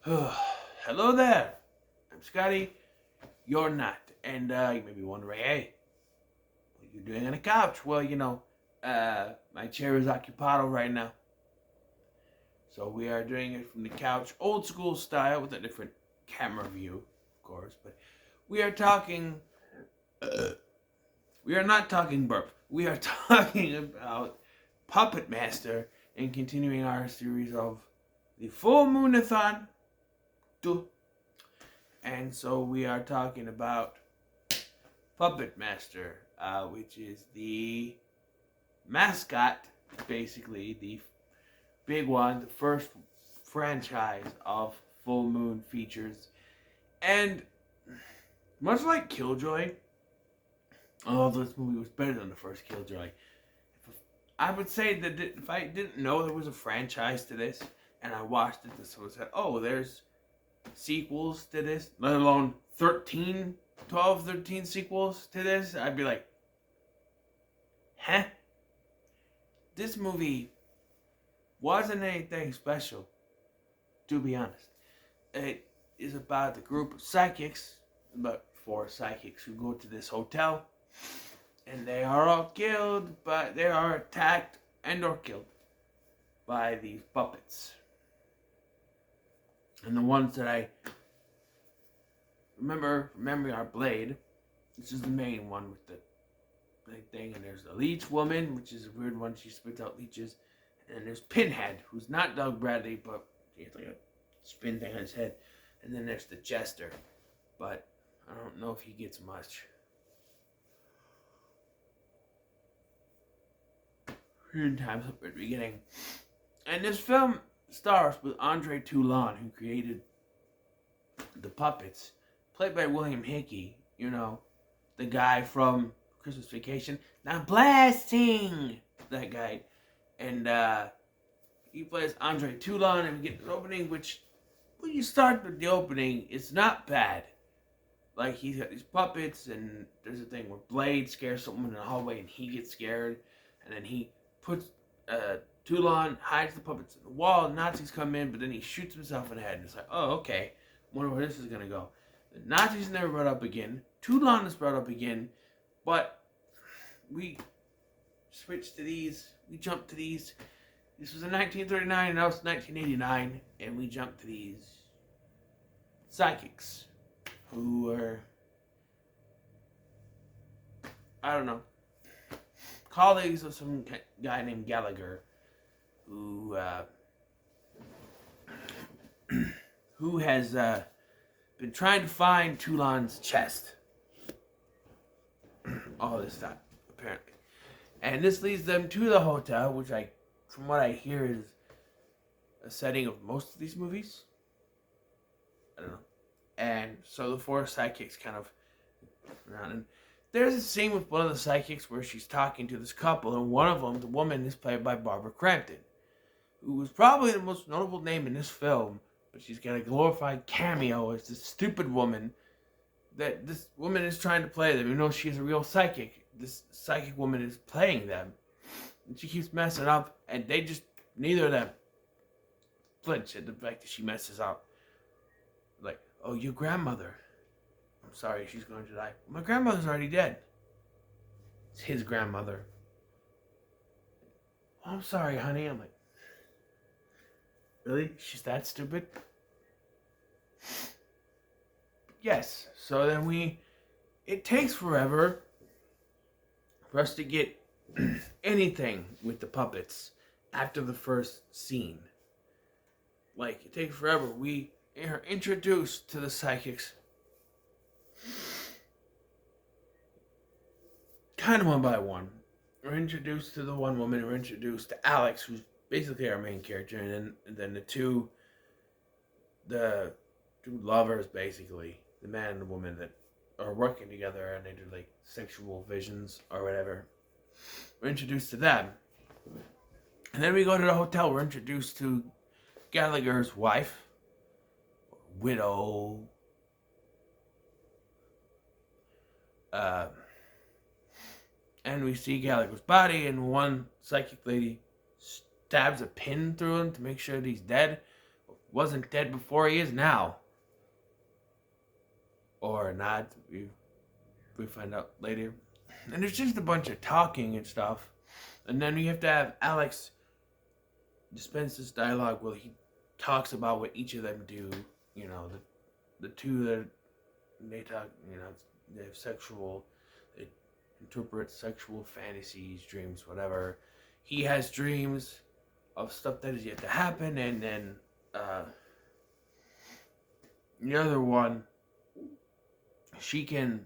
Hello there. I'm Scotty. You're not. And you may be wondering, hey, what are you doing on the couch? Well, my chair is occupado right now. So we are doing it from the couch, old school style, with a different camera view, of course. But we are talking. We are not talking burp. We are talking about Puppet Master and continuing our series of the full Moon-A-Thon. And so we are talking about Puppet Master, which is the mascot, basically the big one, the first franchise of Full Moon features. And much like Killjoy, although this movie was better than the first Killjoy, I would say that if I didn't know there was a franchise to this, and I watched it, this was said, oh, there's sequels to this, let alone 13 sequels to this, I'd be like, huh? This movie wasn't anything special, to be honest. It is about the group of psychics, about 4 psychics who go to this hotel, and they are all killed, but they are attacked and or killed by these puppets. And the ones that I remembering our Blade, this is the main one with the thing, and there's the leech woman, which is a weird one, she spits out leeches, and then there's Pinhead, who's not Doug Bradley, but he has like a spin thing on his head, and then there's the Jester, but I don't know if he gets much. Times up at the beginning. And this film stars with Andre Toulon, who created the puppets, played by William Hickey, the guy from Christmas Vacation. Now blasting! That guy. And he plays Andre Toulon, and we get the opening, which, when you start with the opening, it's not bad. Like, he's got these puppets, and there's a thing where Blade scares someone in the hallway, and he gets scared, and then he puts Toulon, hides the puppets in the wall, Nazis come in, but then he shoots himself in the head, and it's like, oh, okay, wonder where this is going to go. The Nazis never brought up again, Toulon is brought up again, but we switch to these, we jump to these. This was in 1939, and now it's 1989, and we jump to these psychics, who are, I don't know, colleagues of some guy named Gallagher, who has been trying to find Toulon's chest all this time, apparently. And this leads them to the hotel, which from what I hear, is a setting of most of these movies. I don't know. And so the 4 psychics kind of around, and there's a scene with one of the psychics where she's talking to this couple, and one of them, the woman, is played by Barbara Crampton, who was probably the most notable name in this film, but she's got a glorified cameo as this stupid woman that this woman is trying to play them. Even though she's a real psychic, this psychic woman is playing them, and she keeps messing up, and they just, neither of them flinch at the fact that she messes up. Like, oh, your grandmother. I'm sorry, she's going to die. My grandmother's already dead. It's his grandmother. Oh, I'm sorry, honey. I'm like, really? She's that stupid? Yes. So then it takes forever for us to get anything with the puppets after the first scene. Like, it takes forever. We are introduced to the psychics kind of one by one. We're introduced to the one woman, we're introduced to Alex, who's basically our main character, and then the two lovers, basically, the man and the woman, that are working together, and they do like sexual visions or whatever. We're introduced to them. And then we go to the hotel, we're introduced to Gallagher's wife, widow, and we see Gallagher's body, and one psychic lady stabs a pin through him to make sure that he's dead. wasn't dead before he is now. Or not. We find out later. And there's just a bunch of talking and stuff. And then you have to have Alex dispense this dialogue where he talks about what each of them do. You know, the two that they talk, you know, they have they interpret sexual fantasies, dreams, whatever. He has dreams of stuff that is yet to happen, and then the other one, she can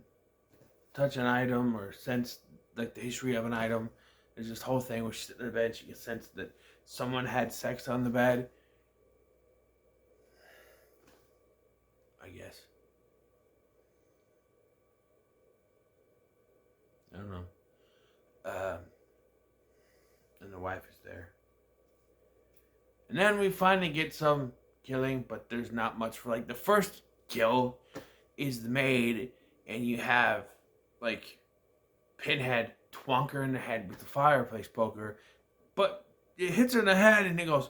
touch an item or sense like the history of an item. There's this whole thing where she's sitting in the bed, she can sense that someone had sex on the bed. I guess. I don't know. And the wife is there. And then we finally get some killing, but there's not much for, like, the first kill is the maid, and you have, like, Pinhead twonk her in the head with the fireplace poker, but it hits her in the head and it goes,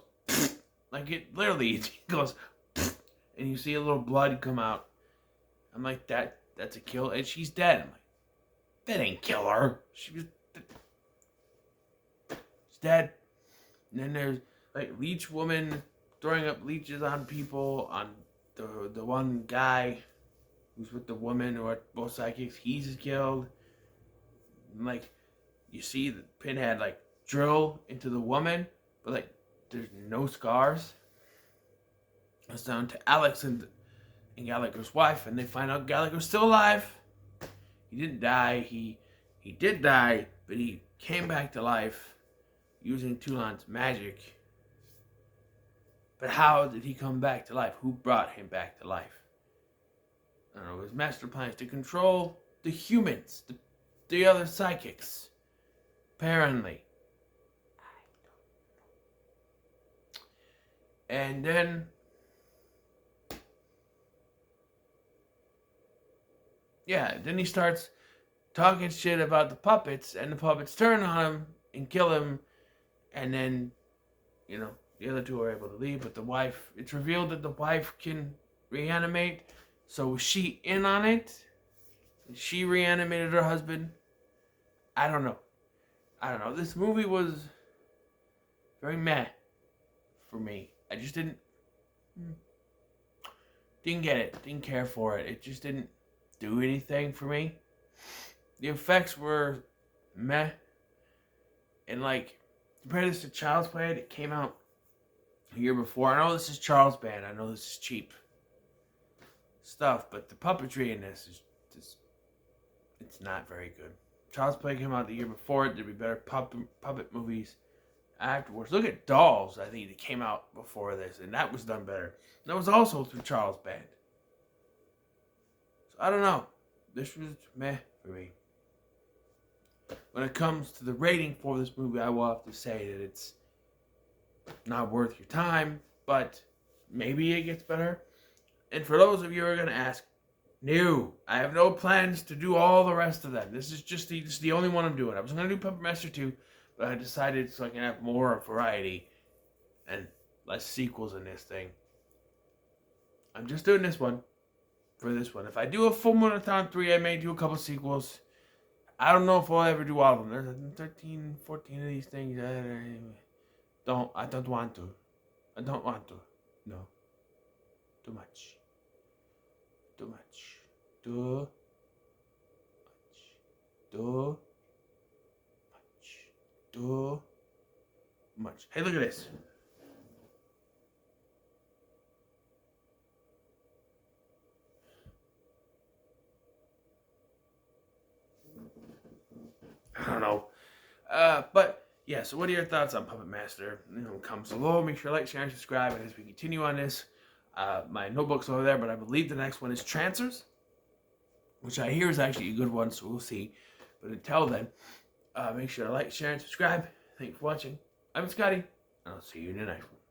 like, it literally goes, and you see a little blood come out. I'm like, that's a kill, and she's dead. I'm like, that ain't kill her. She's dead. And then there's, like, leech woman throwing up leeches on people, on the one guy who's with the woman, or both psychics, he's killed. And, like, you see the Pinhead, like, drill into the woman, but, like, there's no scars. It's down to Alex and Gallagher's wife, and they find out Gallagher's still alive. He didn't die. He did die, but he came back to life using Toulon's magic. But how did he come back to life? Who brought him back to life? I don't know. His master plan is to control the humans, the other psychics. Apparently. And then, yeah, then he starts talking shit about the puppets, and the puppets turn on him and kill him, and then, you know, the other two are able to leave, but the wife, it's revealed that the wife can reanimate, so was she in on it? She reanimated her husband? I don't know. This movie was very meh for me. I just didn't get it, didn't care for it. It just didn't do anything for me. The effects were meh. And, like, compare this to Child's Play, it came out a year before. I know this is Charles Band. I know this is cheap stuff, but the puppetry in this is just, it's not very good. Child's Play came out the year before. There'd be better puppet movies afterwards. Look at Dolls, I think, that came out before this, and that was done better. That was also through Charles Band. So I don't know. This was meh for me. When it comes to the rating for this movie, I will have to say that it's not worth your time, but maybe it gets better. And for those of you who are going to ask, no, I have no plans to do all the rest of them. This is the only one I'm doing. I was going to do Puppet Master 2, but I decided so I can have more variety and less sequels in this thing. I'm just doing this one for this one. If I do a full Moon-A-Thon 3, I may do a couple sequels. I don't know if I'll ever do all of them. There's 13, 14 of these things. I don't want to. I don't want to. No. Too much. Too much. Too much. Too much. Too much. Hey, look at this. I don't know. But, yeah, so what are your thoughts on Puppet Master? Comment below. Make sure to like, share, and subscribe. And as we continue on this, my notebook's over there, but I believe the next one is Trancers, which I hear is actually a good one, so we'll see. But until then, make sure to like, share, and subscribe. Thank you for watching. I'm Scotty, and I'll see you in the next one.